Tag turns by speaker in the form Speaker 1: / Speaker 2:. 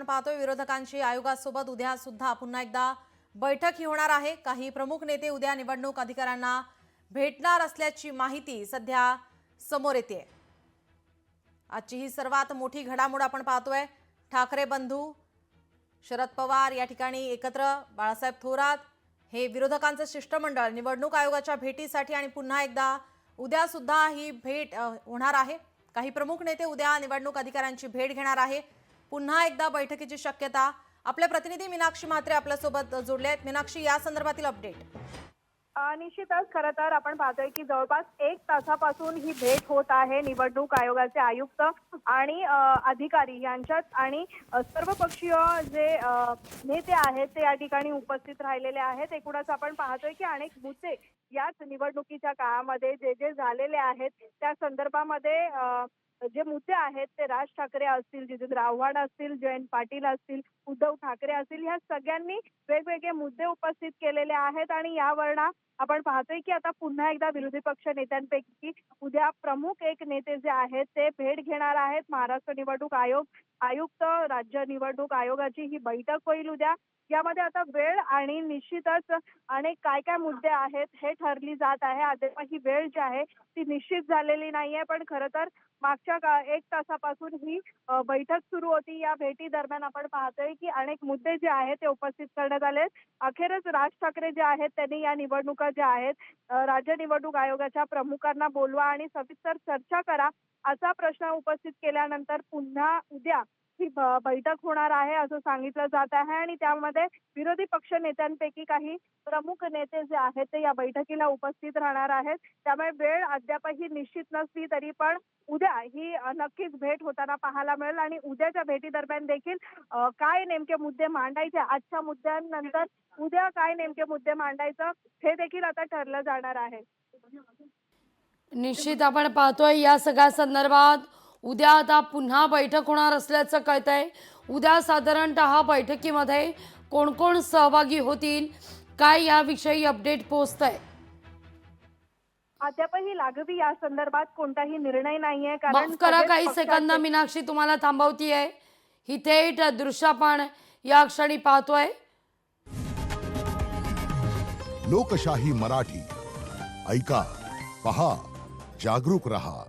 Speaker 1: आपण पाहतोय विरोधकांची आयोगासोबत उद्या सुद्धा पुन्हा एकदा बैठक ही होणार आहे। काही प्रमुख नेते उद्या निवडणूक अधिकाऱ्यांना भेटणार असल्याची माहिती सध्या समोर येते। आजची ही सर्वात मोठी घडामोड आपण पाहतोय। ठाकरे बंधू शरद पवार या ठिकाणी एकत्र, बाळासाहेब थोरात हे विरोधकांचे शिष्टमंडळ निवडणूक आयोगाच्या भेटीसाठी आणि पुन्हा एकदा उद्या सुद्धा ही भेट होणार आहे। काही प्रमुख नेते उद्या निवडणूक अधिकाऱ्यांची भेट घेणार आहे। पुन्हा एकदा बैठकीची शक्यता। आपले प्रतिनिधी मीनाक्षी म्हात्रे आपल्या सोबत जोडले आहेत। मीनाक्षी, या संदर्भातील अपडेट।
Speaker 2: निश्चितच खरं तर आपण पाहतोय की जवळपास 1 तासापासून ही भेट होत आहे निवडणूक आयोगाचे आयुक्त आणि अधिकारी यांच्यात आणि सर्वपक्षीय जे नेते आहेत ते या ठिकाणी उपस्थित राहिलेले आहेत। एकूणच आपण पाहतोय की अनेक मुद्दे याच निवडणुकीच्या काळामध्ये जे झालेले आहेत त्या संदर्भामध्ये जे मुद्दे आहेत ते राज ठाकरे असतील, जितेंद्र आव्हाड असतील, जयंत पाटील असतील, उद्धव ठाकरे असतील, ह्या सगळ्यांनी वेगवेगळे मुद्दे उपस्थित केलेले आहेत आणि यावरनं आपण पाहतोय की आता पुन्हा एकदा विरोधी पक्ष नेत्यांपैकी उद्या प्रमुख एक नेते जे आहेत ते भेट घेणार आहेत। महाराष्ट्र निवडणूक आयुक्त, राज्य निवडणूक आयोगाची ही बैठक होईल उद्या। यामध्ये आता वेळ आणि निश्चितच अनेक काय मुद्दे आहेत हे ठरली जात आहे। अद्याप ही वेळ जी आहे ती निश्चित झालेली नाहीये, पण खरं तर मागच्या 1 तासापासून ही बैठक सुरू होती। या भेटी दरम्यान आपण पाहतोय की अनेक मुद्दे जे आहेत ते उपस्थित करण्यात आले। अखेरच राज ठाकरे जे आहेत त्यांनी या निवडणुका ज्या आहेत राज्य निवडणूक आयोगाच्या प्रमुखांना बोलवा आणि सविस्तर चर्चा करा असा प्रश्न उपस्थित केल्यानंतर पुन्हा उद्या ही बैठक होणार आहे असं सांगितलं जात आहे आणि त्यामध्ये विरोधी पक्ष नेत्यांपैकी काही प्रमुख नेते जे आहेत ते या बैठकीला उपस्थित राहणार आहेत। त्यामुळे वेळ अद्यापही निश्चित नसली तरी पण उद्या ही नक्कीच भेट होताना पाहायला मिळेल आणि उद्याच्या भेटी दरम्यान देखील काय नेमके मुद्दे मांडायचे, आजच्या मुद्द्यांनंतर उद्या काय नेमके मुद्दे मांडायचं हे देखील आता ठरलं जाणार आहे।
Speaker 3: निश्चित आपण पाहतोय या सगळ्या संदर्भात उद्या आता पुन्हा बैठक होणार असल्याचं कळतंय। उद्या साधारणतः बैठकीमध्ये कोण कोण सहभागी होतील, काय याविषयी अपडेट पोहोचतंय?
Speaker 2: अद्यापही लागवी या संदर्भात कोणताही निर्णय नाहीये।
Speaker 3: माफ करा काही सेकंद मीनाक्षी, तुम्हाला थांबवतीये। ही थेट दृश्य आपण या क्षणी पाहतोय।
Speaker 4: लोकशाही मराठी ऐका, पहा, जागरूक रहा।